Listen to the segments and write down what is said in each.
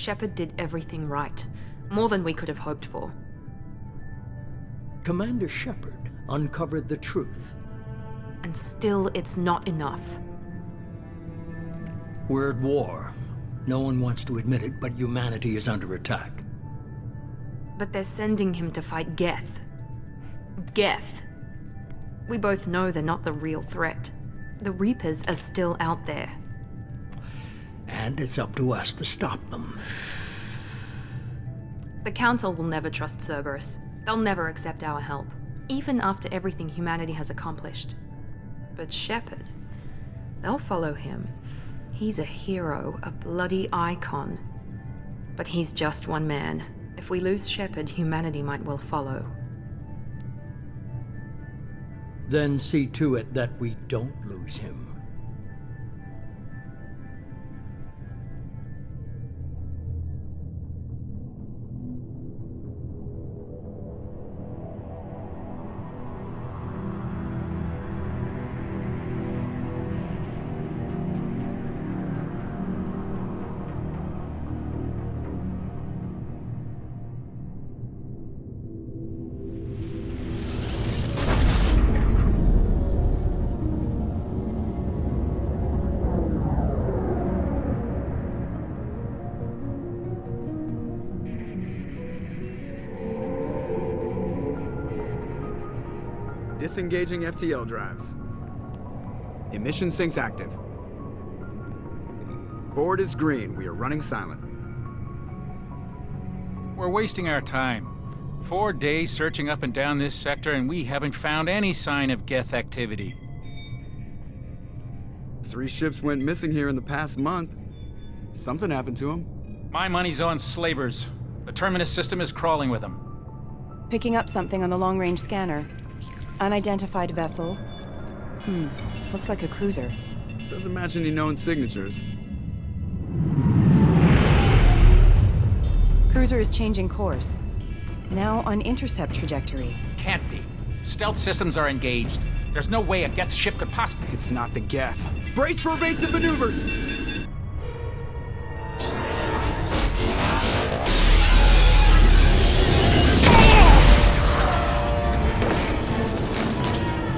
Shepard did everything right. More than we could have hoped for. Commander Shepard uncovered the truth. And still, it's not enough. We're at war. No one wants to admit it, but humanity is under attack. But they're sending him to fight Geth. Geth. We both know they're not the real threat. The Reapers are still out there. And it's up to us to stop them. The Council will never trust Cerberus. They'll never accept our help, even after everything humanity has accomplished. But Shepard, they'll follow him. He's a hero, a bloody icon. But he's just one man. If we lose Shepard, humanity might well follow. Then see to it that we don't lose him. Disengaging FTL drives. Emission sinks active. Board is green. We are running silent. We're wasting our time. 4 days searching up and down this sector, and we haven't found any sign of Geth activity. 3 ships went missing here in the past month. Something happened to them. My money's on slavers. The Terminus system is crawling with them. Picking up something on the long-range scanner. Unidentified vessel. Looks like a cruiser. Doesn't match any known signatures. Cruiser is changing course. Now on intercept trajectory. Can't be. Stealth systems are engaged. There's no way a Geth ship could possibly... It's not the Geth. Brace for evasive maneuvers!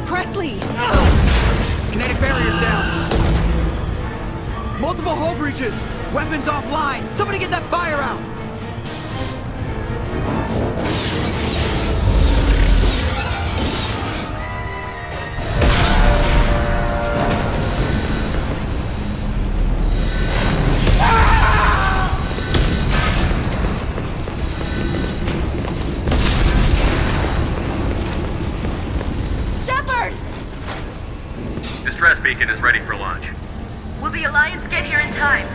Presley! Kinetic barriers down. Multiple hull breaches. Weapons offline. Somebody get that fire out. Distress beacon is ready for launch. Will the Alliance get here in time?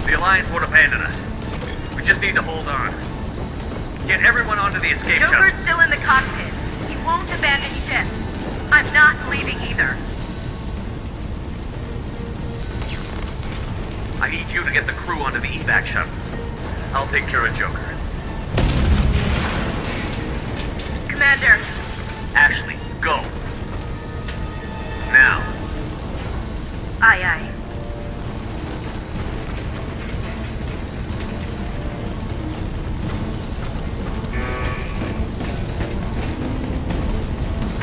The Alliance won't abandon us. We just need to hold on. Get everyone onto the escape Joker's shuttle. still in the cockpit. He won't abandon ship. I'm not leaving either. I need you to get the crew onto the evac shuttles. I'll take care of Joker. Commander. Ashley, go. Now. Aye, aye.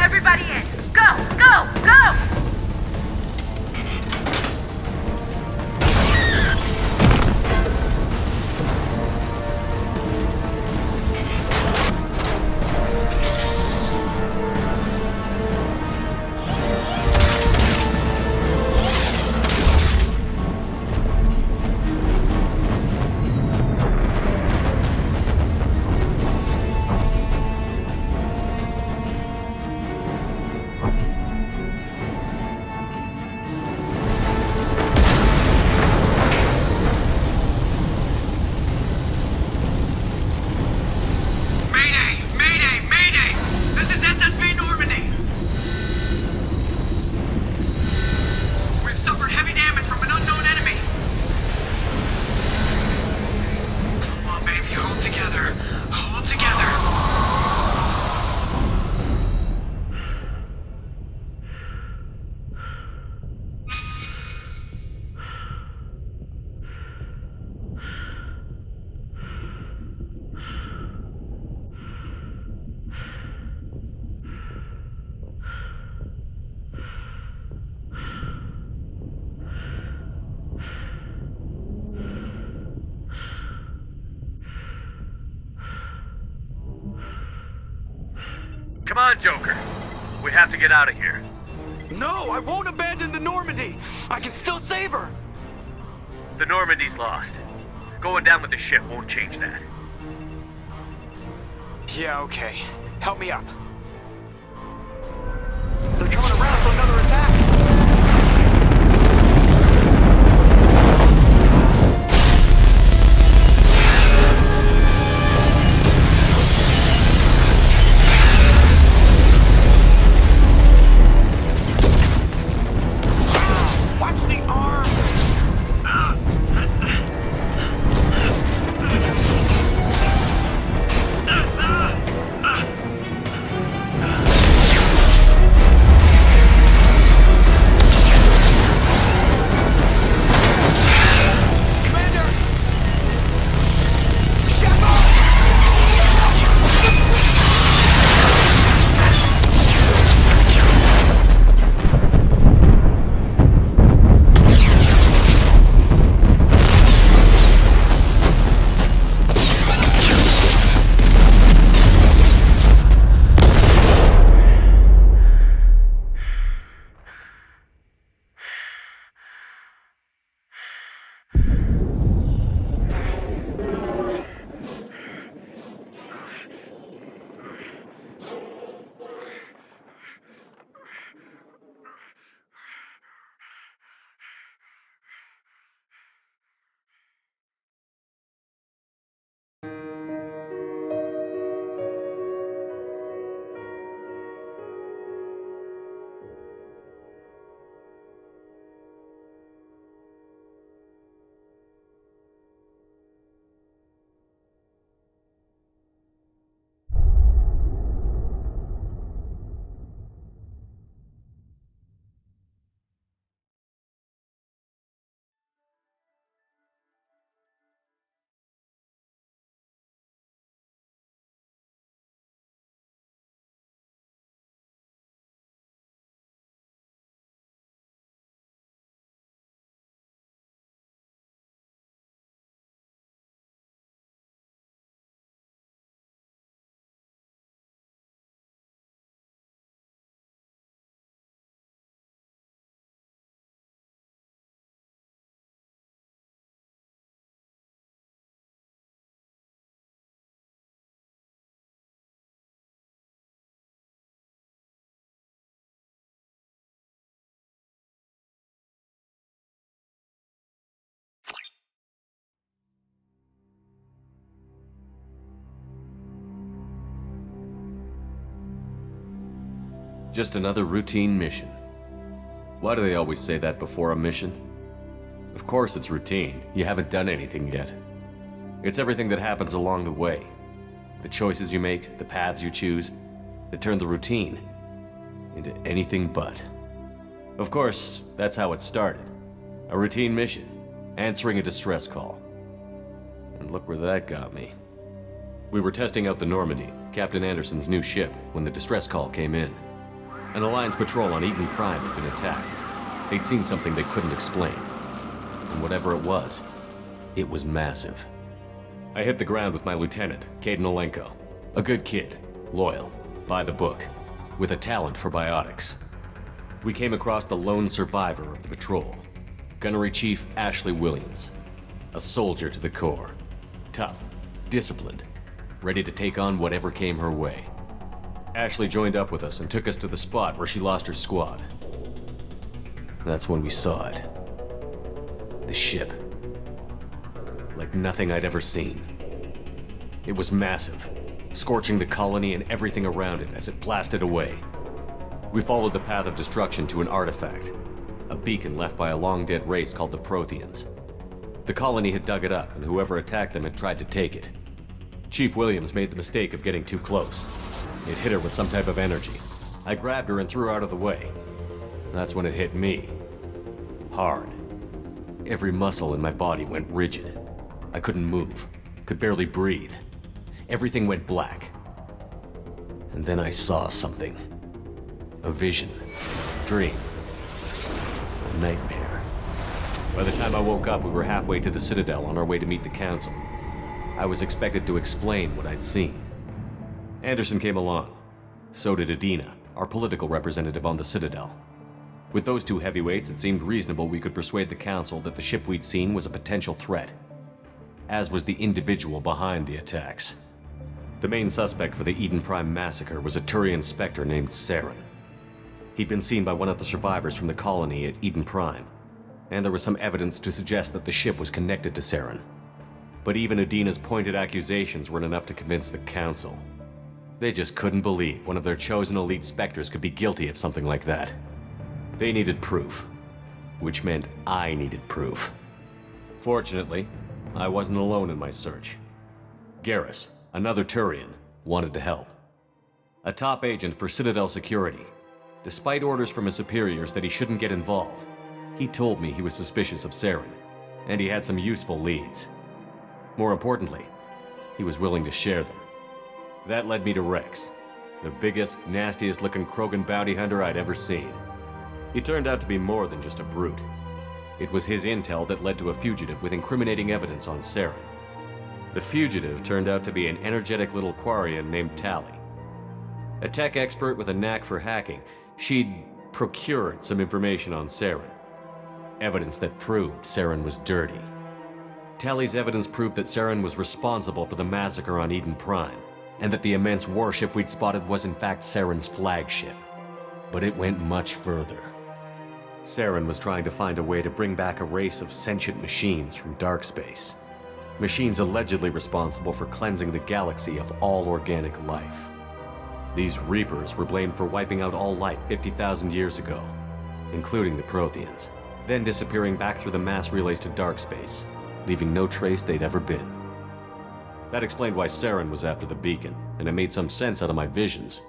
Everybody in. Go, go, go! Come on, Joker. We have to get out of here. No, I won't abandon the Normandy. I can still save her. The Normandy's lost. Going down with the ship won't change that. Yeah, okay. Help me up. They're coming around for another attack. Watch the arm! Just another routine mission. Why do they always say that before a mission? Of course it's routine. You haven't done anything yet. It's everything that happens along the way. The choices you make, the paths you choose, that turn the routine into anything but. Of course, that's how it started. A routine mission, answering a distress call. And look where that got me. We were testing out the Normandy, Captain Anderson's new ship, when the distress call came in. An Alliance patrol on Eden Prime had been attacked. They'd seen something they couldn't explain. And whatever it was massive. I hit the ground with my lieutenant, Caden Olenko. A good kid, loyal, by the book, with a talent for biotics. We came across the lone survivor of the patrol, Gunnery Chief Ashley Williams. A soldier to the core. Tough, disciplined, ready to take on whatever came her way. Ashley joined up with us and took us to the spot where she lost her squad. That's when we saw it. The ship. Like nothing I'd ever seen. It was massive, scorching the colony and everything around it as it blasted away. We followed the path of destruction to an artifact, a beacon left by a long-dead race called the Protheans. The colony had dug it up, and whoever attacked them had tried to take it. Chief Williams made the mistake of getting too close. It hit her with some type of energy. I grabbed her and threw her out of the way. That's when it hit me. Hard. Every muscle in my body went rigid. I couldn't move, could barely breathe. Everything went black. And then I saw something. A vision. Dream. A nightmare. By the time I woke up, we were halfway to the Citadel on our way to meet the Council. I was expected to explain what I'd seen. Anderson came along. So did Adina, our political representative on the Citadel. With those two heavyweights, it seemed reasonable we could persuade the Council that the ship we'd seen was a potential threat, as was the individual behind the attacks. The main suspect for the Eden Prime massacre was a Turian Spectre named Saren. He'd been seen by one of the survivors from the colony at Eden Prime, and there was some evidence to suggest that the ship was connected to Saren. But even Adina's pointed accusations weren't enough to convince the Council. They just couldn't believe one of their chosen elite Spectres could be guilty of something like that. They needed proof, which meant I needed proof. Fortunately, I wasn't alone in my search. Garrus, another Turian, wanted to help. A top agent for Citadel Security. Despite orders from his superiors that he shouldn't get involved, he told me he was suspicious of Saren, and he had some useful leads. More importantly, he was willing to share them. That led me to Rex, the biggest, nastiest-looking Krogan bounty hunter I'd ever seen. He turned out to be more than just a brute. It was his intel that led to a fugitive with incriminating evidence on Saren. The fugitive turned out to be an energetic little Quarian named Tali. A tech expert with a knack for hacking, she'd procured some information on Saren. Evidence that proved Saren was dirty. Tali's evidence proved that Saren was responsible for the massacre on Eden Prime, and that the immense warship we'd spotted was in fact Saren's flagship. But it went much further. Saren was trying to find a way to bring back a race of sentient machines from dark space. Machines allegedly responsible for cleansing the galaxy of all organic life. These Reapers were blamed for wiping out all life 50,000 years ago, including the Protheans, then disappearing back through the mass relays to dark space, leaving no trace they'd ever been. That explained why Saren was after the beacon, and it made some sense out of my visions.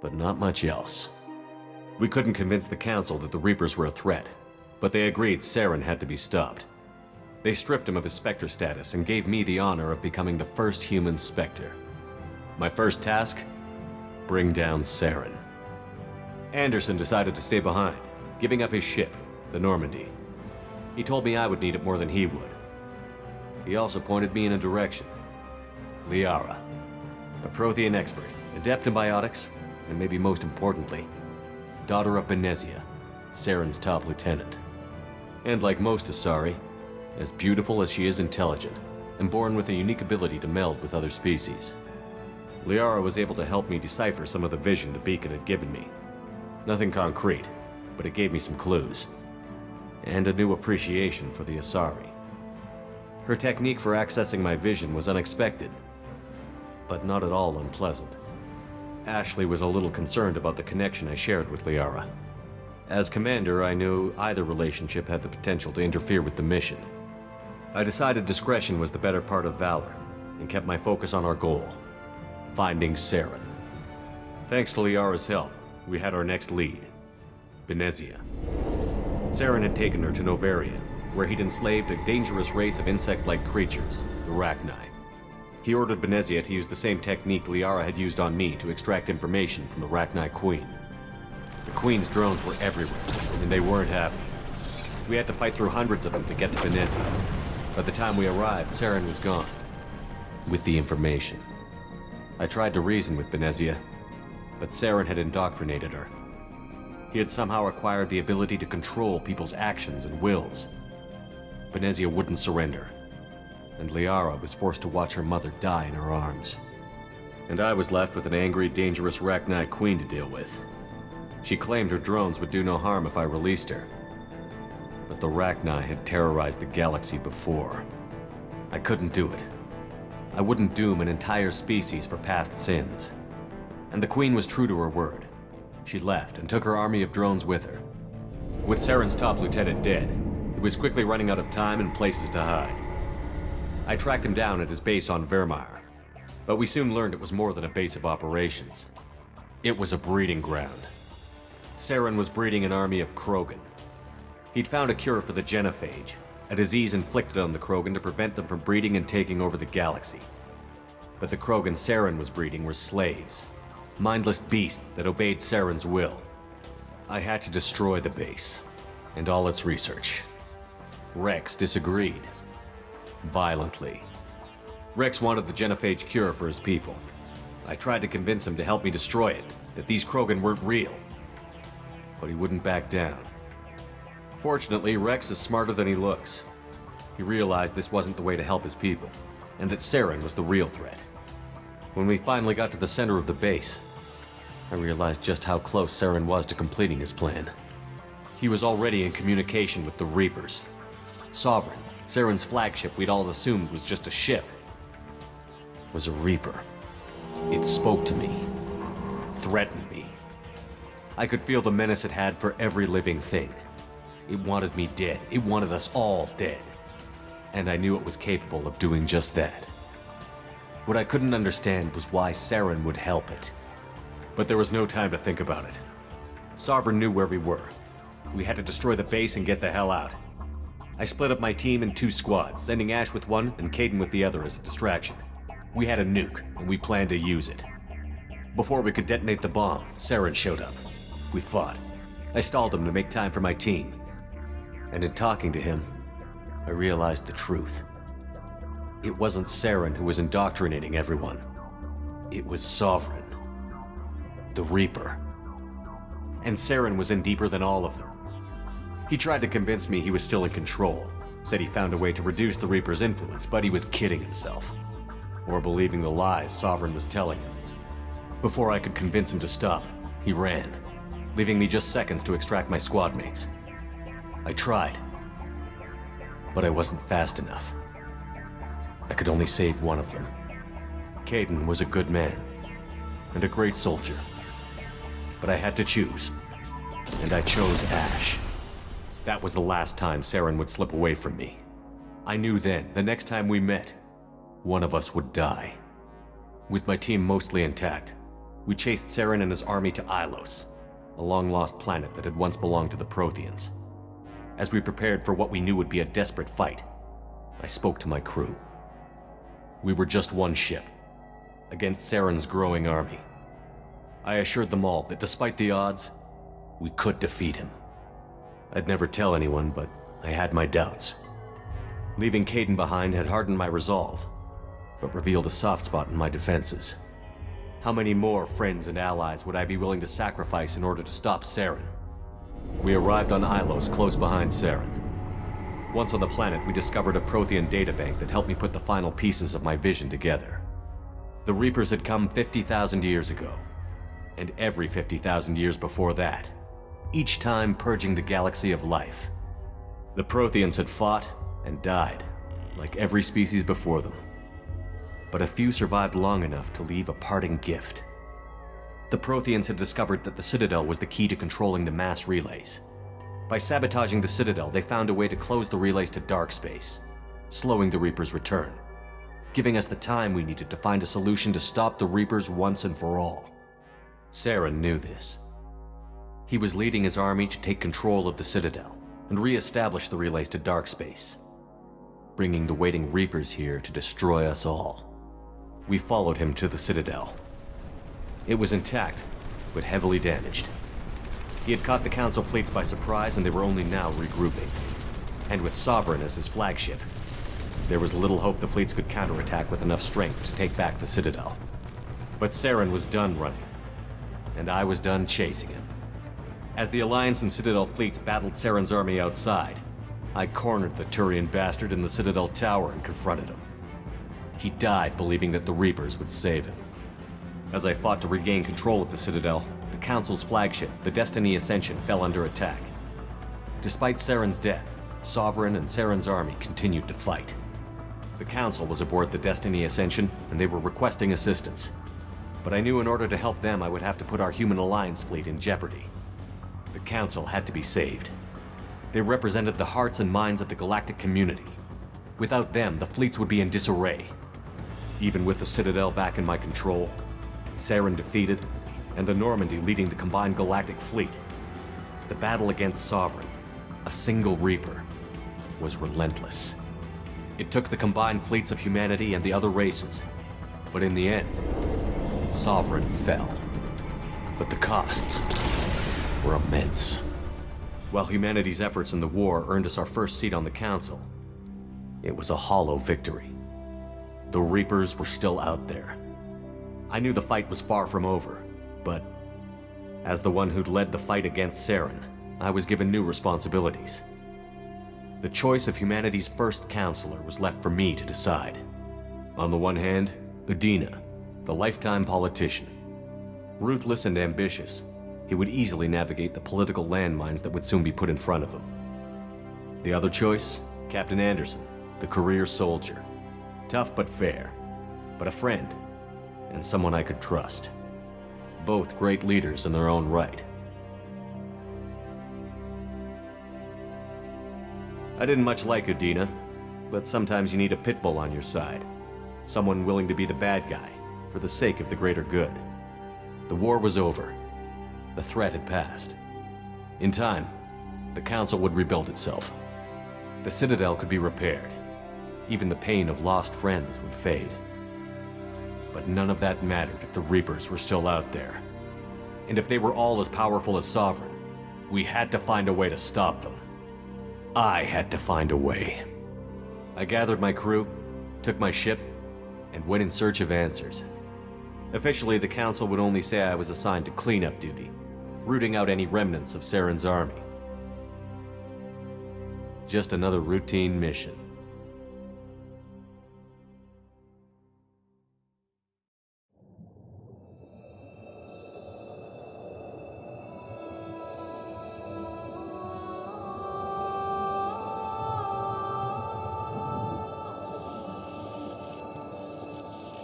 But not much else. We couldn't convince the Council that the Reapers were a threat, but they agreed Saren had to be stopped. They stripped him of his Spectre status and gave me the honor of becoming the first human Spectre. My first task? Bring down Saren. Anderson decided to stay behind, giving up his ship, the Normandy. He told me I would need it more than he would. He also pointed me in a direction. Liara, a Prothean expert, adept in biotics, and maybe most importantly, daughter of Benezia, Saren's top lieutenant. And like most Asari, as beautiful as she is intelligent, and born with a unique ability to meld with other species. Liara was able to help me decipher some of the vision the beacon had given me. Nothing concrete, but it gave me some clues. And a new appreciation for the Asari. Her technique for accessing my vision was unexpected, but not at all unpleasant. Ashley was a little concerned about the connection I shared with Liara. As commander, I knew either relationship had the potential to interfere with the mission. I decided discretion was the better part of valor, and kept my focus on our goal, finding Saren. Thanks to Liara's help, we had our next lead, Benezia. Saren had taken her to Noveria, where he'd enslaved a dangerous race of insect-like creatures, the Rachni. He ordered Benezia to use the same technique Liara had used on me to extract information from the Rachni Queen. The Queen's drones were everywhere, and they weren't happy. We had to fight through hundreds of them to get to Benezia. By the time we arrived, Saren was gone, with the information. I tried to reason with Benezia, but Saren had indoctrinated her. He had somehow acquired the ability to control people's actions and wills. Benezia wouldn't surrender, and Liara was forced to watch her mother die in her arms. And I was left with an angry, dangerous Rachni Queen to deal with. She claimed her drones would do no harm if I released her. But the Rachni had terrorized the galaxy before. I couldn't do it. I wouldn't doom an entire species for past sins. And the Queen was true to her word. She left and took her army of drones with her. With Saren's top lieutenant dead, he was quickly running out of time and places to hide. I tracked him down at his base on Vermeer, but we soon learned it was more than a base of operations. It was a breeding ground. Saren was breeding an army of Krogan. He'd found a cure for the genophage, a disease inflicted on the Krogan to prevent them from breeding and taking over the galaxy. But the Krogan Saren was breeding were slaves, mindless beasts that obeyed Saren's will. I had to destroy the base, and all its research. Rex disagreed. Violently. Rex wanted the genophage cure for his people. I tried to convince him to help me destroy it, that these Krogan weren't real. But he wouldn't back down. Fortunately, Rex is smarter than he looks. He realized this wasn't the way to help his people, and that Saren was the real threat. When we finally got to the center of the base, I realized just how close Saren was to completing his plan. He was already in communication with the Reapers. Sovereign, Saren's flagship we'd all assumed was just a ship, was a Reaper. It spoke to me, threatened me. I could feel the menace it had for every living thing. It wanted me dead. It wanted us all dead. And I knew it was capable of doing just that. What I couldn't understand was why Saren would help it. But there was no time to think about it. Sovereign knew where we were. We had to destroy the base and get the hell out. I split up my team in 2 squads, sending Ash with one and Kaidan with the other as a distraction. We had a nuke, and we planned to use it. Before we could detonate the bomb, Saren showed up. We fought. I stalled him to make time for my team. And in talking to him, I realized the truth. It wasn't Saren who was indoctrinating everyone. It was Sovereign. The Reaper. And Saren was in deeper than all of them. He tried to convince me he was still in control, said he found a way to reduce the Reaper's influence, but he was kidding himself. Or believing the lies Sovereign was telling him. Before I could convince him to stop, he ran, leaving me just seconds to extract my squad mates. I tried, but I wasn't fast enough. I could only save one of them. Kaidan was a good man, and a great soldier. But I had to choose, and I chose Ash. That was the last time Saren would slip away from me. I knew then, the next time we met, one of us would die. With my team mostly intact, we chased Saren and his army to Ilos, a long-lost planet that had once belonged to the Protheans. As we prepared for what we knew would be a desperate fight, I spoke to my crew. We were just one ship, against Saren's growing army. I assured them all that despite the odds, we could defeat him. I'd never tell anyone, but I had my doubts. Leaving Kaidan behind had hardened my resolve, but revealed a soft spot in my defenses. How many more friends and allies would I be willing to sacrifice in order to stop Saren? We arrived on Ilos, close behind Saren. Once on the planet, we discovered a Prothean databank that helped me put the final pieces of my vision together. The Reapers had come 50,000 years ago, and every 50,000 years before that, each time purging the galaxy of life. The Protheans had fought and died, like every species before them. But a few survived long enough to leave a parting gift. The Protheans had discovered that the Citadel was the key to controlling the mass relays. By sabotaging the Citadel, they found a way to close the relays to dark space, slowing the Reapers' return, giving us the time we needed to find a solution to stop the Reapers once and for all. Saren knew this. He was leading his army to take control of the Citadel and re-establish the relays to dark space, bringing the waiting Reapers here to destroy us all. We followed him to the Citadel. It was intact, but heavily damaged. He had caught the Council fleets by surprise, and they were only now regrouping. And with Sovereign as his flagship, there was little hope the fleets could counterattack with enough strength to take back the Citadel. But Saren was done running, and I was done chasing him. As the Alliance and Citadel fleets battled Saren's army outside, I cornered the Turian bastard in the Citadel tower and confronted him. He died believing that the Reapers would save him. As I fought to regain control of the Citadel, the Council's flagship, the Destiny Ascension, fell under attack. Despite Saren's death, Sovereign and Saren's army continued to fight. The Council was aboard the Destiny Ascension, and they were requesting assistance. But I knew in order to help them, I would have to put our Human Alliance fleet in jeopardy. The Council had to be saved. They represented the hearts and minds of the galactic community. Without them, the fleets would be in disarray. Even with the Citadel back in my control, Saren defeated, and the Normandy leading the combined galactic fleet, the battle against Sovereign, a single Reaper, was relentless. It took the combined fleets of humanity and the other races, but in the end, Sovereign fell. But the costs were immense. While humanity's efforts in the war earned us our first seat on the Council, it was a hollow victory. The Reapers were still out there. I knew the fight was far from over, but as the one who'd led the fight against Saren, I was given new responsibilities. The choice of humanity's first counselor was left for me to decide. On the one hand, Udina, the lifetime politician. Ruthless and ambitious, he would easily navigate the political landmines that would soon be put in front of him. The other choice, Captain Anderson, the career soldier. Tough but fair, but a friend, and someone I could trust. Both great leaders in their own right. I didn't much like Udina, but sometimes you need a pit bull on your side. Someone willing to be the bad guy, for the sake of the greater good. The war was over. The threat had passed. In time, the Council would rebuild itself. The Citadel could be repaired. Even the pain of lost friends would fade. But none of that mattered if the Reapers were still out there. And if they were all as powerful as Sovereign, we had to find a way to stop them. I had to find a way. I gathered my crew, took my ship, and went in search of answers. Officially, the Council would only say I was assigned to cleanup duty, rooting out any remnants of Saren's army. Just another routine mission.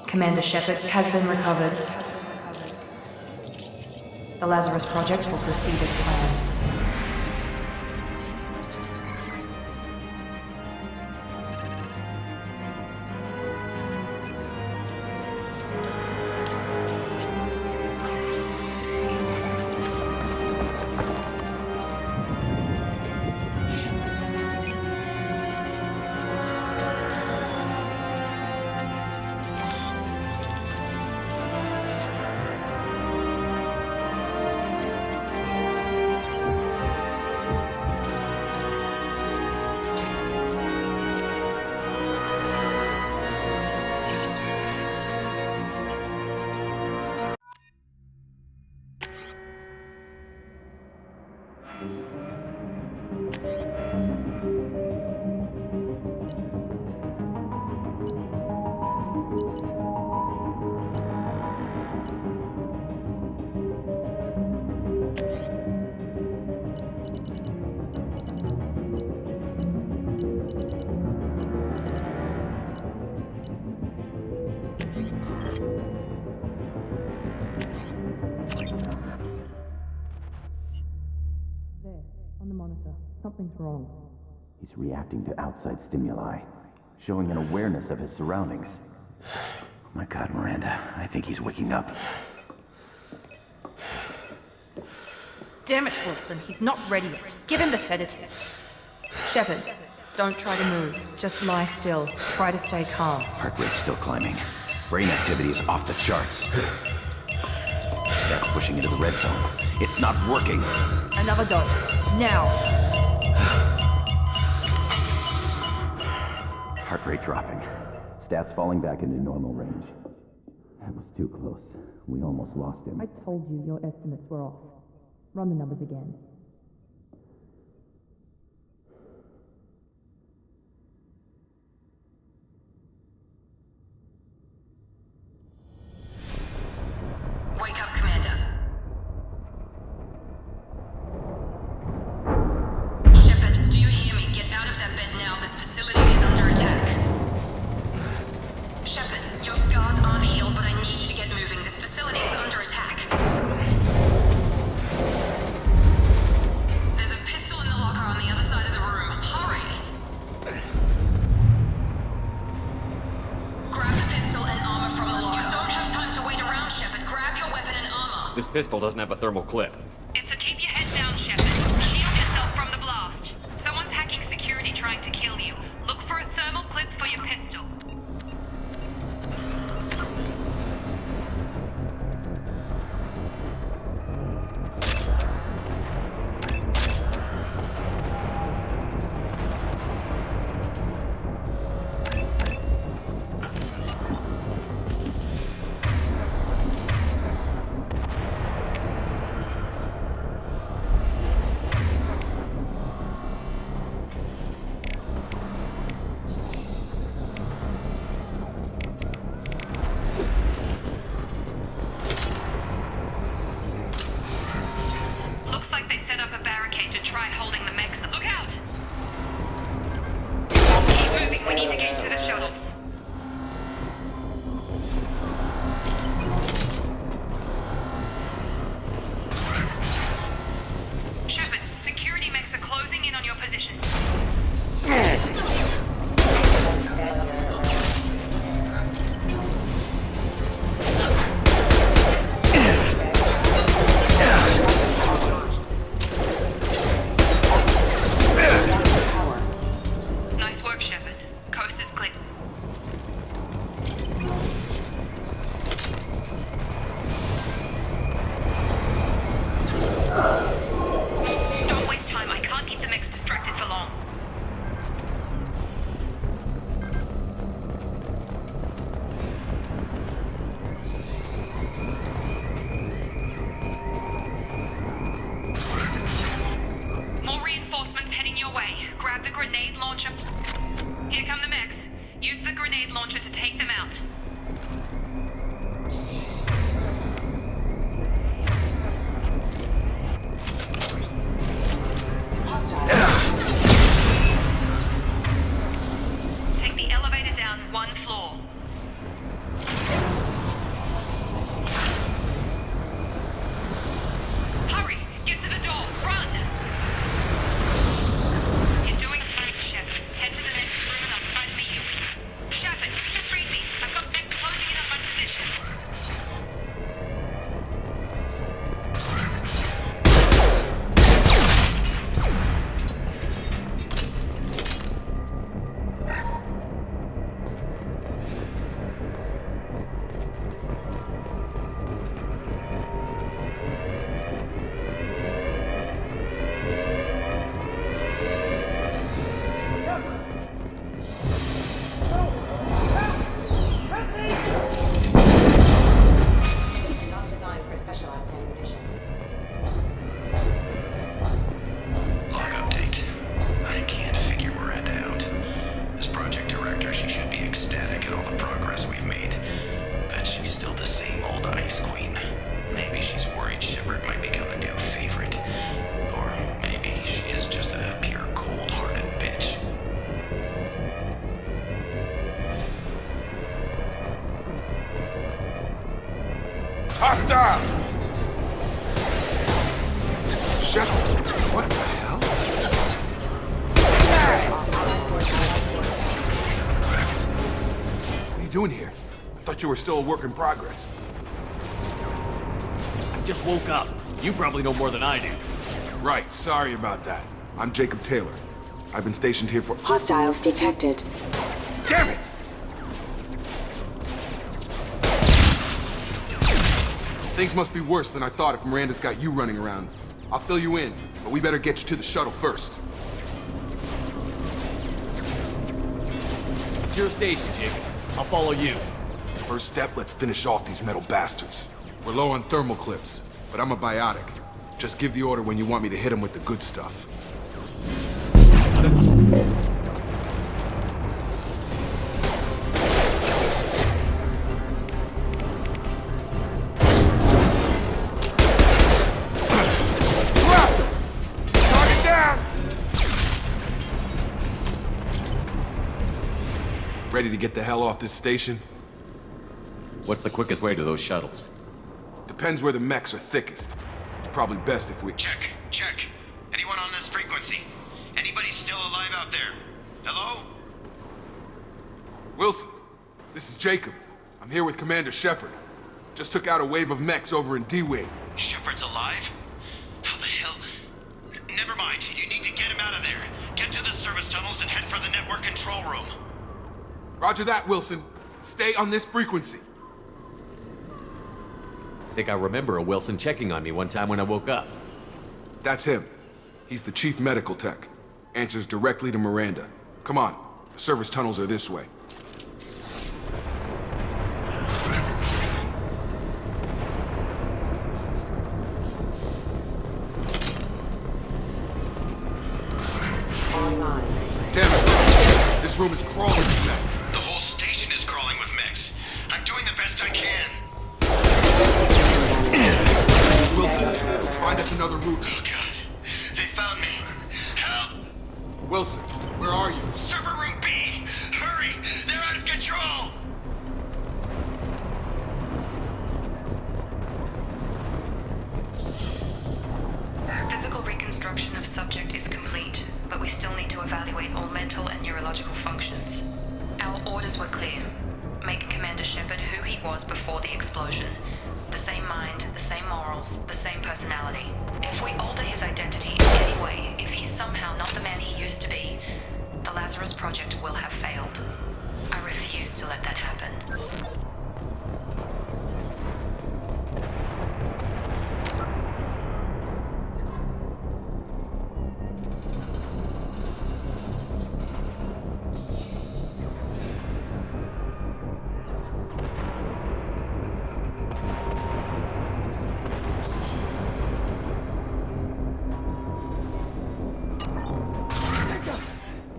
Commander Shepard has been recovered. The Lazarus Project will proceed as planned. On the monitor. Something's wrong. He's reacting to outside stimuli, showing an awareness of his surroundings. Oh my God, Miranda, I think he's waking up. Damn it, Wilson, he's not ready yet. Give him the sedative. Shepard, don't try to move. Just lie still. Try to stay calm. Heart rate's still climbing. Brain activity is off the charts. Stats pushing into the red zone. It's not working. Another dose. Now. Heart rate dropping. Stats falling back into normal range. That was too close. We almost lost him. I told you your estimates were off. Run the numbers again. Wake up, Commander. Shepard, do you hear me? Get out of that bed now. This facility is under attack. Shepard, your scars aren't healed, but I need you to get moving. This facility is under attack. There's a pistol in the locker on the other side of the room. Hurry! Grab the pistol and armor from the locker. You don't have time to wait around, Shepard. Grab your weapon and armor. This pistol doesn't have a thermal clip. It's a keep your head down, Shepard. Shield yourself from the blast. Someone's hacking security trying to kill you. Look for a thermal clip for your pistol. need to get to the shuttles. Shepard, security mechs are closing in on your position. Nice work, Shepard. Coast is clear. Don't waste time. I can't keep the mechs distracted for long. More reinforcements heading your way. Grab the grenade launcher. Here come the mechs. Use the grenade launcher to take them out. Take the elevator down one floor. Hurry! Get to the door! Run! You're doing great, Shepard. Head to the next room and I'll try to meet you. Shepard, read me. I've got mech closing in on my position. Not designed for specialized ammunition. Log update. I can't figure Miranda out. As project director, she should be ecstatic at all the progress we've made. But she's still the same old ice queen. Maybe she's worried Shepard might become the new favorite. Or maybe she is just a pure cold-hearted bitch. Hostile! Shepard, what the hell? What are you doing here? I thought you were still a work in progress. I just woke up. You probably know more than I do. Right, sorry about that. I'm Jacob Taylor. I've been stationed here for— Hostiles detected. Damn it! Things must be worse than I thought if Miranda's got you running around. I'll fill you in, but we better get you to the shuttle first. It's your station, Jacob. I'll follow you. First step, let's finish off these metal bastards. We're low on thermal clips, but I'm a biotic. Just give the order when you want me to hit them with the good stuff. Target down! Ready to get the hell off this station? What's the quickest way to those shuttles? Depends where the mechs are thickest. It's probably best if we— Check. Anyone on this frequency? Anybody still alive out there? Hello? Wilson, this is Jacob. I'm here with Commander Shepard. Just took out a wave of mechs over in D-Wing. Shepard's alive? How the hell? Never mind. You need to get him out of there. Get to the service tunnels and head for the network control room. Roger that, Wilson. Stay on this frequency. I think I remember a Wilson checking on me one time when I woke up. That's him. He's the chief medical tech. Answers directly to Miranda. Come on. The service tunnels are this way. Damn it. This room is crawling with mech. The whole station is crawling with mechs. I'm doing the best I can. Wilson, find us another route. Oh, God. They found me. Help! Wilson, where are you? Server room B! Hurry! he was before the explosion. The same mind, the same morals, the same personality. If we alter his identity in any way, if he's somehow not the man he used to be, the Lazarus Project will have failed. I refuse to let that happen.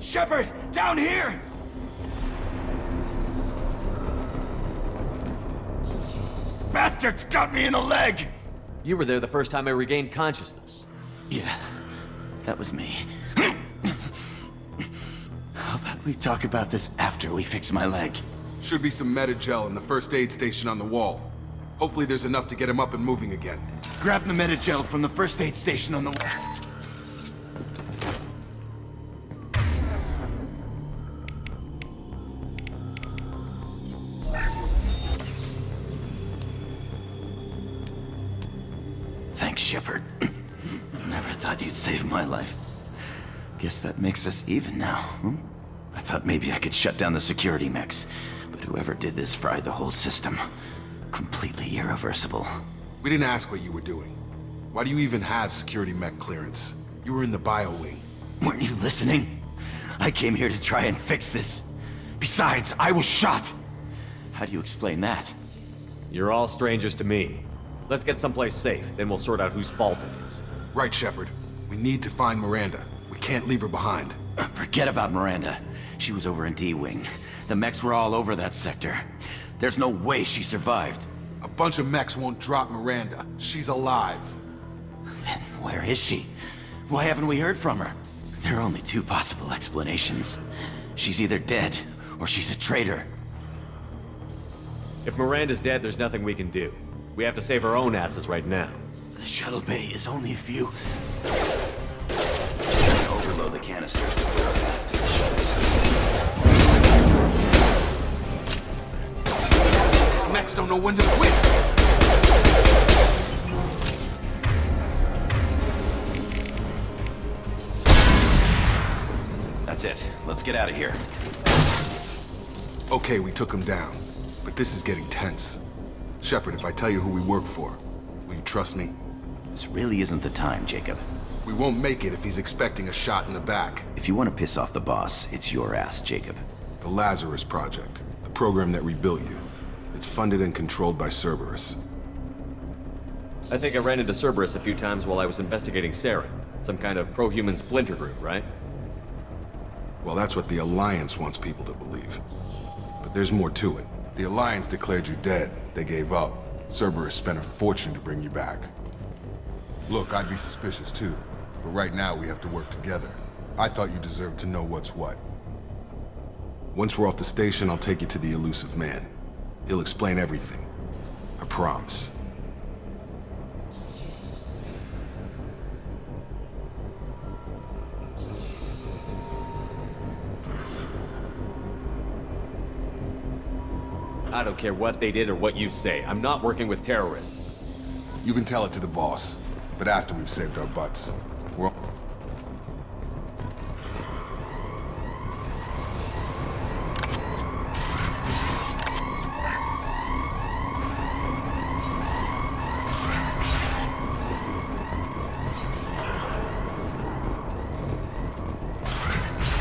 Shepard, down here! Bastards got me in the leg! You were there the first time I regained consciousness. Yeah, that was me. How about we talk about this after we fix my leg? Should be some Metagel in the first aid station on the wall. Hopefully there's enough to get him up and moving again. Grab the Metagel from the first aid station on the wall. Thanks, Shepard. Never thought you'd save my life. Guess that makes us even now, hmm? I thought maybe I could shut down the security mechs, but whoever did this fried the whole system. Completely irreversible. We didn't ask what you were doing. Why do you even have security mech clearance? You were in the bio wing. Weren't you listening? I came here to try and fix this. Besides, I was shot! How do you explain that? You're all strangers to me. Let's get someplace safe, then we'll sort out whose fault it is. Right, Shepard. We need to find Miranda. We can't leave her behind. Forget about Miranda. She was over in D-Wing. The mechs were all over that sector. There's no way she survived. A bunch of mechs won't drop Miranda. She's alive. Then where is she? Why haven't we heard from her? There are only two possible explanations. She's either dead, or she's a traitor. If Miranda's dead, there's nothing we can do. We have to save our own asses right now. The shuttle bay is only a few... Overload the canisters to clear a path to the shuttle. These mechs don't know when to quit. That's it. Let's get out of here. Okay, we took him down. But this is getting tense. Shepard, if I tell you who we work for, will you trust me? This really isn't the time, Jacob. We won't make it if he's expecting a shot in the back. If you want to piss off the boss, it's your ass, Jacob. The Lazarus Project, the program that rebuilt you. It's funded and controlled by Cerberus. I think I ran into Cerberus a few times while I was investigating Saren. Some kind of pro-human splinter group, right? Well, that's what the Alliance wants people to believe. But there's more to it. The Alliance declared you dead. They gave up. Cerberus spent a fortune to bring you back. Look, I'd be suspicious too. But right now we have to work together. I thought you deserved to know what's what. Once we're off the station, I'll take you to the Elusive Man. He'll explain everything. I promise. I don't care what they did or what you say. I'm not working with terrorists. You can tell it to the boss, but after we've saved our butts. We're...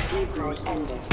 Sleep mode ended.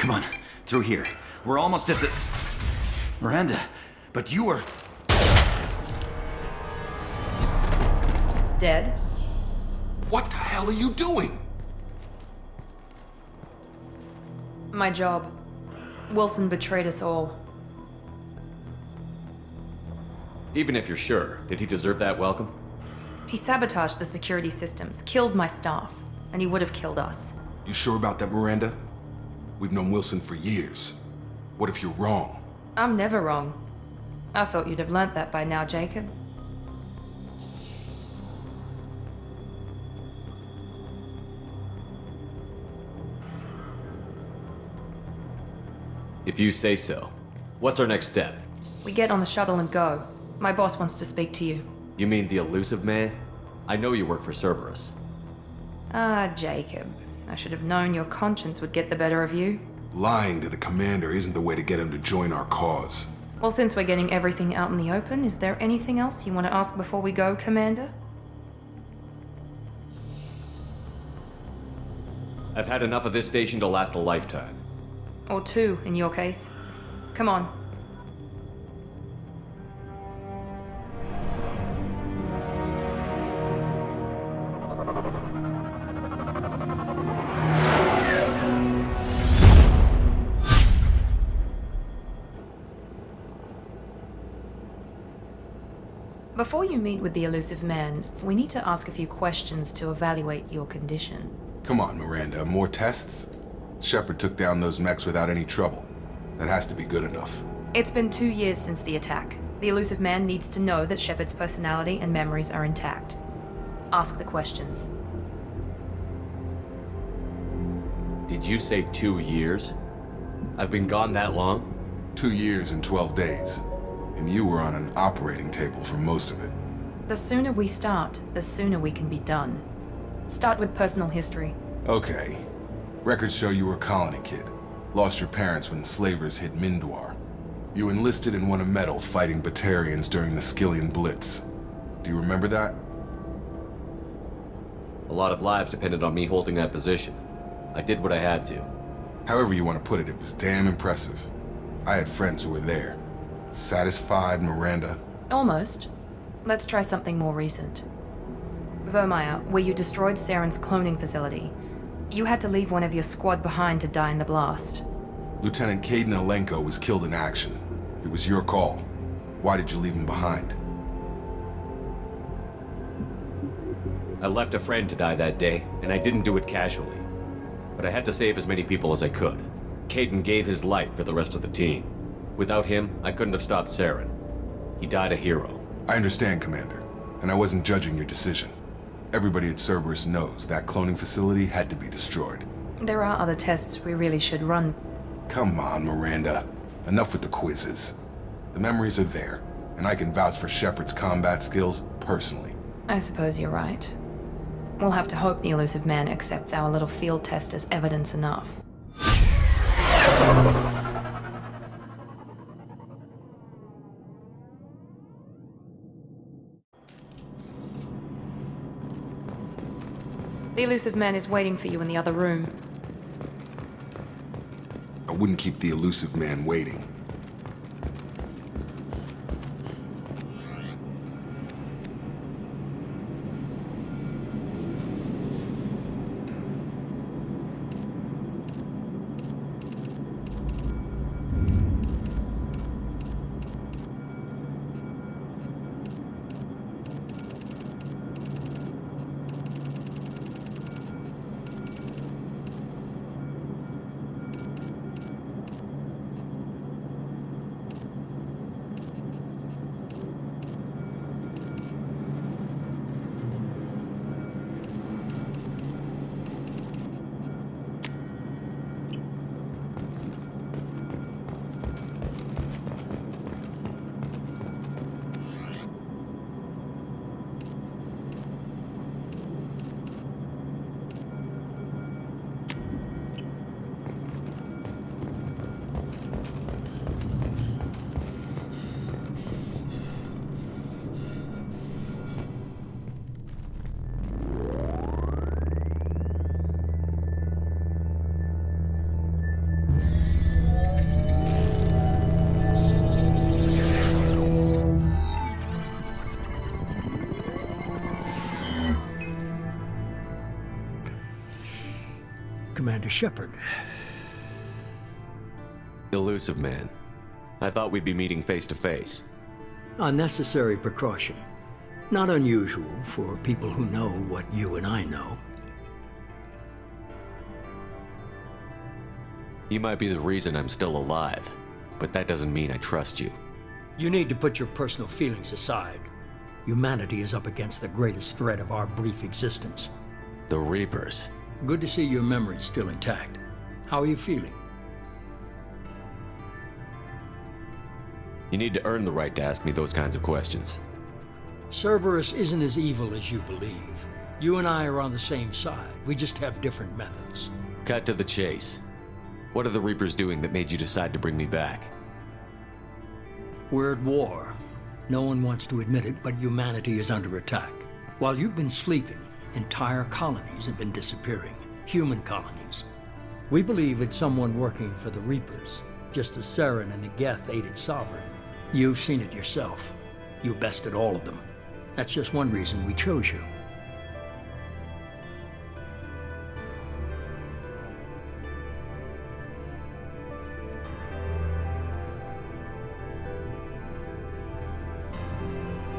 Come on, through here. We're almost at the... Miranda, but you were... Dead? What the hell are you doing? My job. Wilson betrayed us all. Even if you're sure, did he deserve that welcome? He sabotaged the security systems, killed my staff, and he would have killed us. You sure about that, Miranda? We've known Wilson for years. What if you're wrong? I'm never wrong. I thought you'd have learnt that by now, Jacob. If you say so. What's our next step? We get on the shuttle and go. My boss wants to speak to you. You mean the elusive man? I know you work for Cerberus. Ah, Jacob. I should have known your conscience would get the better of you. Lying to the commander isn't the way to get him to join our cause. Well, since we're getting everything out in the open, is there anything else you want to ask before we go, Commander? I've had enough of this station to last a lifetime. Or two, in your case. Come on. Before you meet with the elusive man, we need to ask a few questions to evaluate your condition. Come on, Miranda, more tests? Shepard took down those mechs without any trouble. That has to be good enough. It's been 2 years since the attack. The elusive man needs to know that Shepard's personality and memories are intact. Ask the questions. Did you say 2 years? I've been gone that long? 2 years and 12 days. And you were on an operating table for most of it. The sooner we start, the sooner we can be done. Start with personal history. Okay. Records show you were a colony kid. Lost your parents when slavers hit Mindwar. You enlisted and won a medal fighting Batarians during the Skillian Blitz. Do you remember that? A lot of lives depended on me holding that position. I did what I had to. However you want to put it, it was damn impressive. I had friends who were there. Satisfied, Miranda? Almost. Let's try something more recent. Vermeer, where you destroyed Saren's cloning facility. You had to leave one of your squad behind to die in the blast. Lieutenant Caden Alenko was killed in action. It was your call. Why did you leave him behind? I left a friend to die that day, and I didn't do it casually. But I had to save as many people as I could. Caden gave his life for the rest of the team. Without him, I couldn't have stopped Saren. He died a hero. I understand, Commander, and I wasn't judging your decision. Everybody at Cerberus knows that cloning facility had to be destroyed. There are other tests we really should run. Come on, Miranda. Enough with the quizzes. The memories are there, and I can vouch for Shepard's combat skills personally. I suppose you're right. We'll have to hope the elusive man accepts our little field test as evidence enough. The elusive man is waiting for you in the other room. I wouldn't keep the elusive man waiting. Commander Shepard. Elusive man. I thought we'd be meeting face to face. A necessary precaution. Not unusual for people who know what you and I know. You might be the reason I'm still alive, but that doesn't mean I trust you. You need to put your personal feelings aside. Humanity is up against the greatest threat of our brief existence. The Reapers. Good to see your memory's still intact. How are you feeling? You need to earn the right to ask me those kinds of questions. Cerberus isn't as evil as you believe. You and I are on the same side. We just have different methods. Cut to the chase. What are the Reapers doing that made you decide to bring me back? We're at war. No one wants to admit it, but humanity is under attack. While you've been sleeping, entire colonies have been disappearing. Human colonies. We believe it's someone working for the Reapers, just as Saren and Geth aided Sovereign. You've seen it yourself. You bested all of them. That's just one reason we chose you.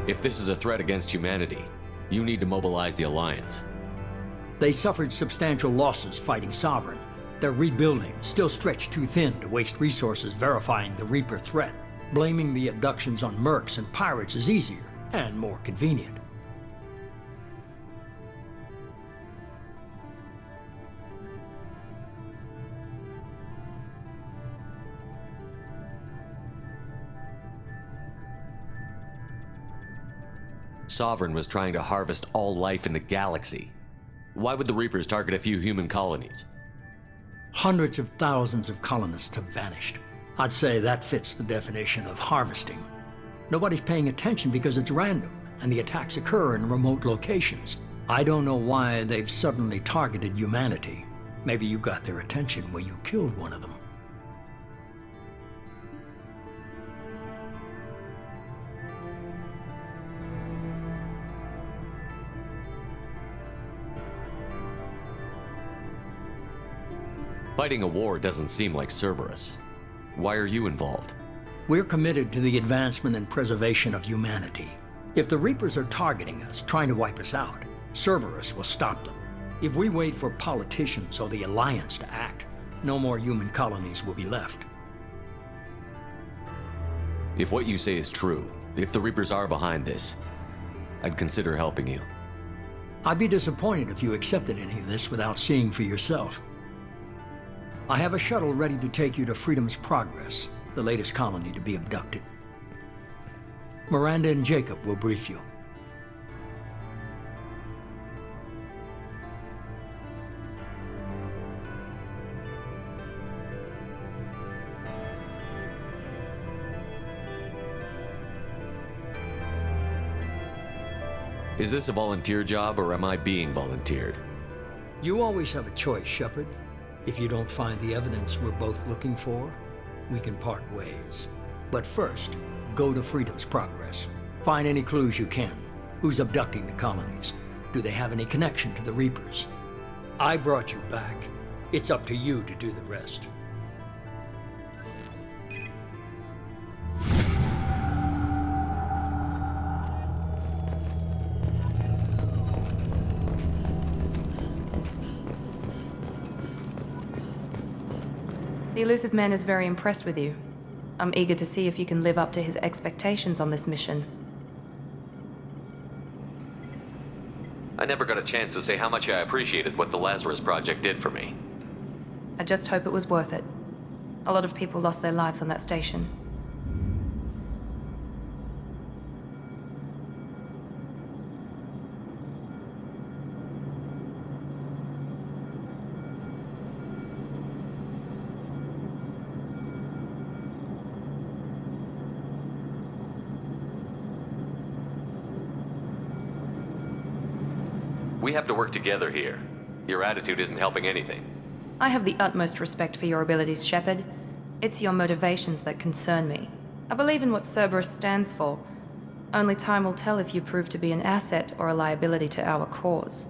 If this is a threat against humanity, you need to mobilize the Alliance. They suffered substantial losses fighting Sovereign. They're rebuilding, still stretched too thin to waste resources verifying the Reaper threat. Blaming the abductions on mercs and pirates is easier and more convenient. Sovereign was trying to harvest all life in the galaxy. Why would the Reapers target a few human colonies? Hundreds of thousands of colonists have vanished. I'd say that fits the definition of harvesting. Nobody's paying attention because it's random, and the attacks occur in remote locations. I don't know why they've suddenly targeted humanity. Maybe you got their attention when you killed one of them. Fighting a war doesn't seem like Cerberus. Why are you involved? We're committed to the advancement and preservation of humanity. If the Reapers are targeting us, trying to wipe us out, Cerberus will stop them. If we wait for politicians or the Alliance to act, no more human colonies will be left. If what you say is true, if the Reapers are behind this, I'd consider helping you. I'd be disappointed if you accepted any of this without seeing for yourself. I have a shuttle ready to take you to Freedom's Progress, the latest colony to be abducted. Miranda and Jacob will brief you. Is this a volunteer job, or am I being volunteered? You always have a choice, Shepard. If you don't find the evidence we're both looking for, we can part ways. But first, go to Freedom's Progress. Find any clues you can. Who's abducting the colonies? Do they have any connection to the Reapers? I brought you back. It's up to you to do the rest. The Elusive Man is very impressed with you. I'm eager to see if you can live up to his expectations on this mission. I never got a chance to say how much I appreciated what the Lazarus Project did for me. I just hope it was worth it. A lot of people lost their lives on that station. We have to work together here. Your attitude isn't helping anything. I have the utmost respect for your abilities, Shepard. It's your motivations that concern me. I believe in what Cerberus stands for. Only time will tell if you prove to be an asset or a liability to our cause.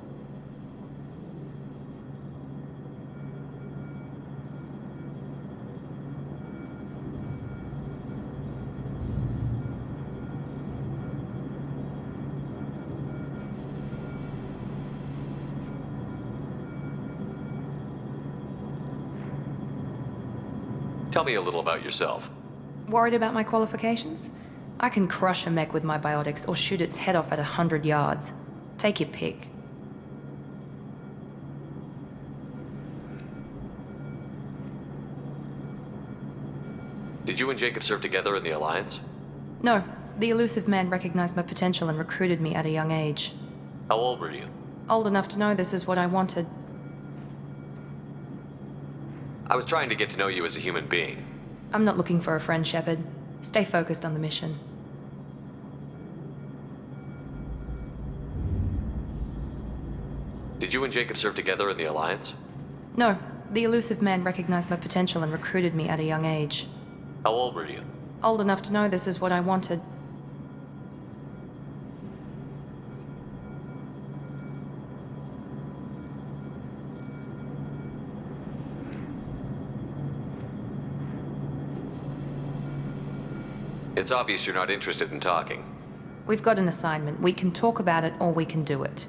Tell me a little about yourself. Worried about my qualifications? I can crush a mech with my biotics or shoot its head off at 100 yards. Take your pick. Did you and Jacob serve together in the Alliance? No, the elusive man recognized my potential and recruited me at a young age. How old were you? Old enough to know this is what I wanted. I was trying to get to know you as a human being. I'm not looking for a friend, Shepard. Stay focused on the mission. Did you and Jacob serve together in the Alliance? No, the elusive man recognized my potential and recruited me at a young age. How old were you? Old enough to know this is what I wanted. It's obvious you're not interested in talking. We've got an assignment. We can talk about it or we can do it.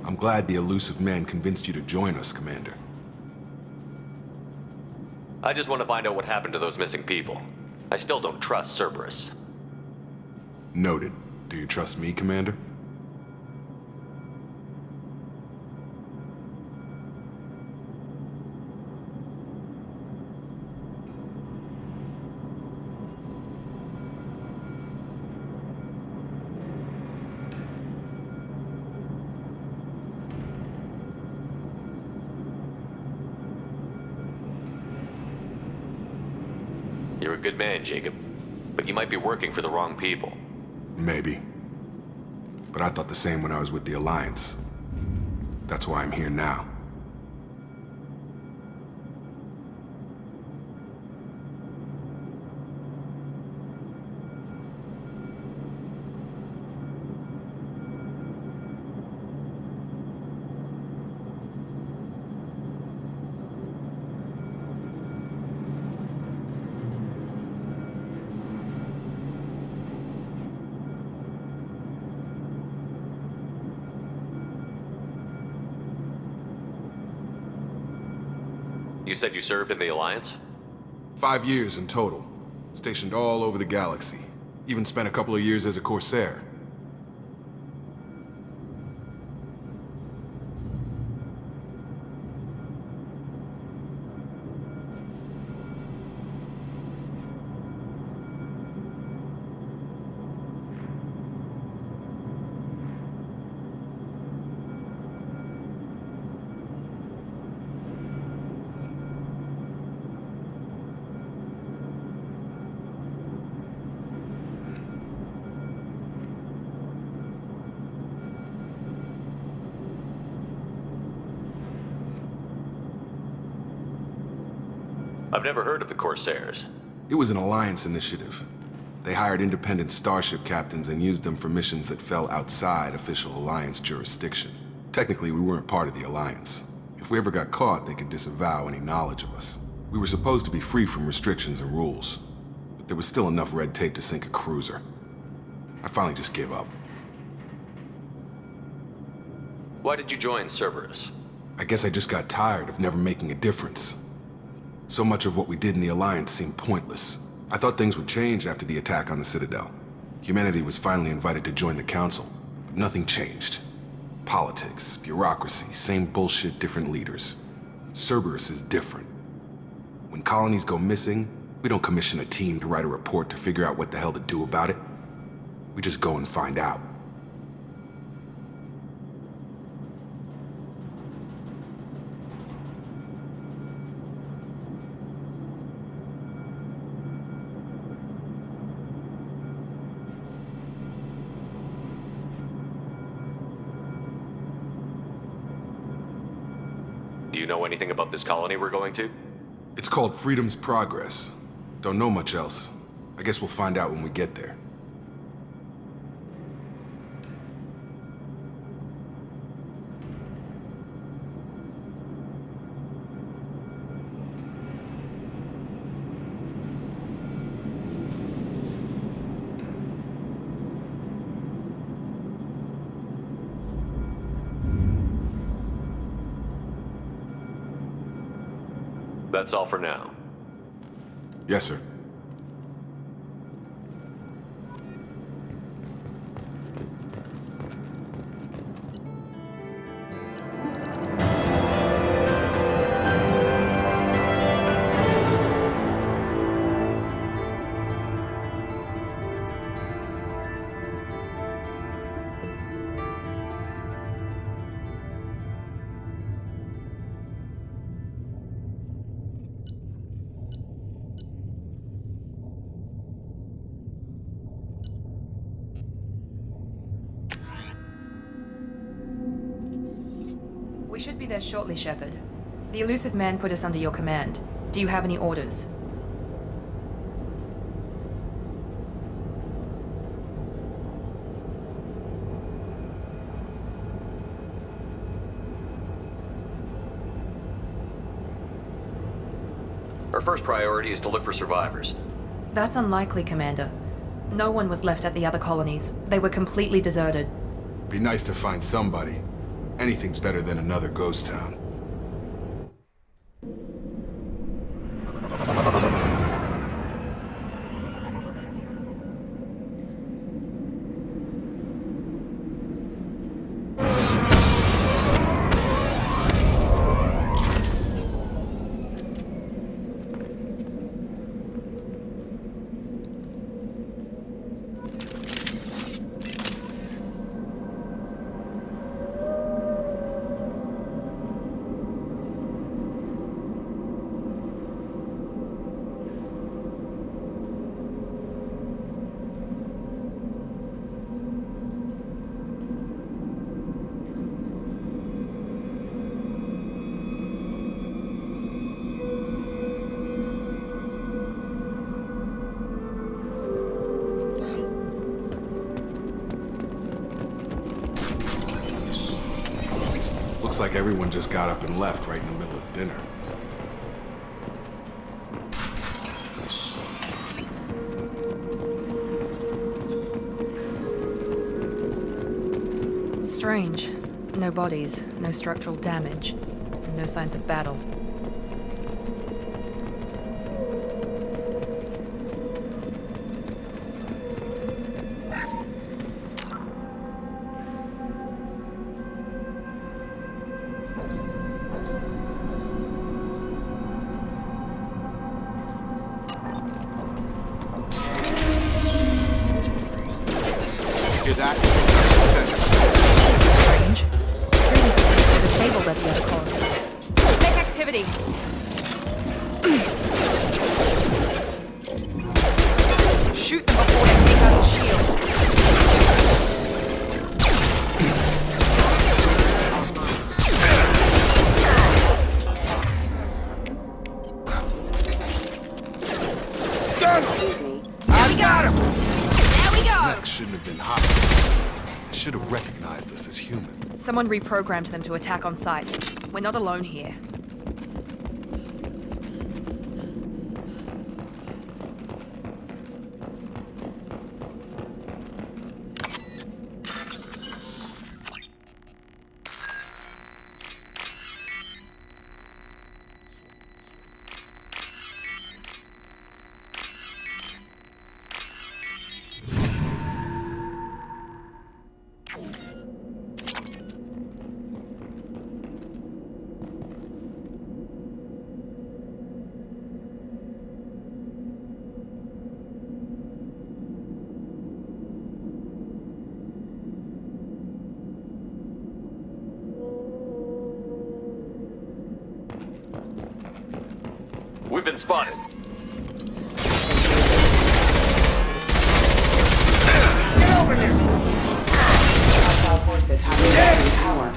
I'm glad the elusive man convinced you to join us, Commander. I just want to find out what happened to those missing people. I still don't trust Cerberus. Noted. Do you trust me, Commander? You're a good man, Jacob. But you might be working for the wrong people. Maybe. But I thought the same when I was with the Alliance. That's why I'm here now. You said you served in the Alliance? 5 years in total. Stationed all over the galaxy. Even spent a couple of years as a Corsair. I've never heard of the Corsairs. It was an Alliance initiative. They hired independent starship captains and used them for missions that fell outside official Alliance jurisdiction. Technically, we weren't part of the Alliance. If we ever got caught, they could disavow any knowledge of us. We were supposed to be free from restrictions and rules, but there was still enough red tape to sink a cruiser. I finally just gave up. Why did you join Cerberus? I guess I just got tired of never making a difference. So much of what we did in the Alliance seemed pointless. I thought things would change after the attack on the Citadel. Humanity was finally invited to join the Council, but nothing changed. Politics, bureaucracy, same bullshit, different leaders. Cerberus is different. When colonies go missing, we don't commission a team to write a report to figure out what the hell to do about it. We just go and find out. Do you know anything about this colony we're going to? It's called Freedom's Progress. Don't know much else. I guess we'll find out when we get there. That's all for now. Yes, sir. We should be there shortly, Shepard. The elusive man put us under your command. Do you have any orders? Our first priority is to look for survivors. That's unlikely, Commander. No one was left at the other colonies. They were completely deserted. Be nice to find somebody. Anything's better than another ghost town. Looks like everyone just got up and left right in the middle of dinner. Strange. No bodies, no structural damage, and no signs of battle. Strange. Previously, they were disabled at the other colonies. Make activity! Shoot them before they take out the shield. I got him! There we go! Mech shouldn't have been hostile. They should have recognized us as human. Someone reprogrammed them to attack on sight. We're not alone here. We've been spotted. Get over here! Hostile forces have regained power.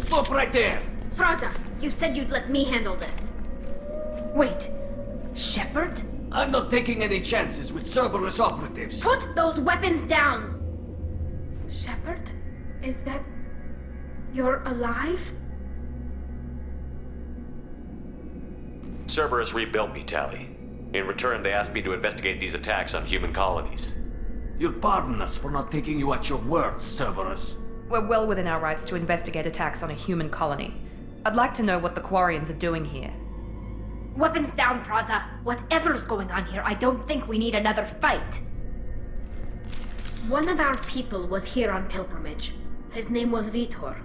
Stop right there! Praza, you said you'd let me handle this. Wait, Shepard? I'm not taking any chances with Cerberus operatives. Put those weapons down! Shepard? Is that... you're alive? Cerberus rebuilt me, Tali. In return, they asked me to investigate these attacks on human colonies. You'll pardon us for not taking you at your word, Cerberus. We're well within our rights to investigate attacks on a human colony. I'd like to know what the Quarians are doing here. Weapons down, Praza. Whatever's going on here, I don't think we need another fight. One of our people was here on pilgrimage. His name was Vitor.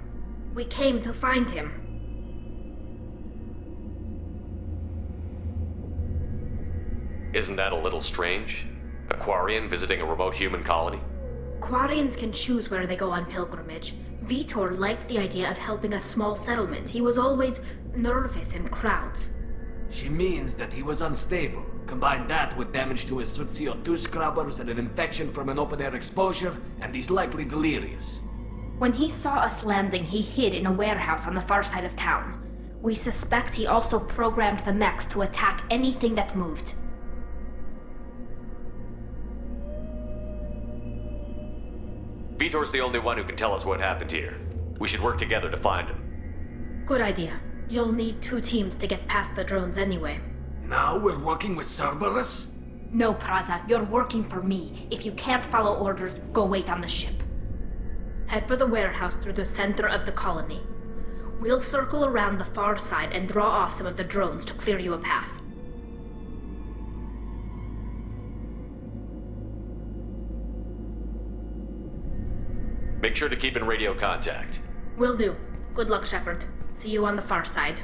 We came to find him. Isn't that a little strange? A Quarian visiting a remote human colony? Quarians can choose where they go on pilgrimage. Vitor liked the idea of helping a small settlement. He was always nervous in crowds. She means that he was unstable. Combine that with damage to his suit CO2 scrubbers and an infection from an open-air exposure, and he's likely delirious. When he saw us landing, he hid in a warehouse on the far side of town. We suspect he also programmed the mechs to attack anything that moved. Vitor's the only one who can tell us what happened here. We should work together to find him. Good idea. You'll need 2 teams to get past the drones anyway. Now we're working with Cerberus? No, Praza, you're working for me. If you can't follow orders, go wait on the ship. Head for the warehouse through the center of the colony. We'll circle around the far side and draw off some of the drones to clear you a path. Make sure to keep in radio contact. Will do. Good luck, Shepard. See you on the far side.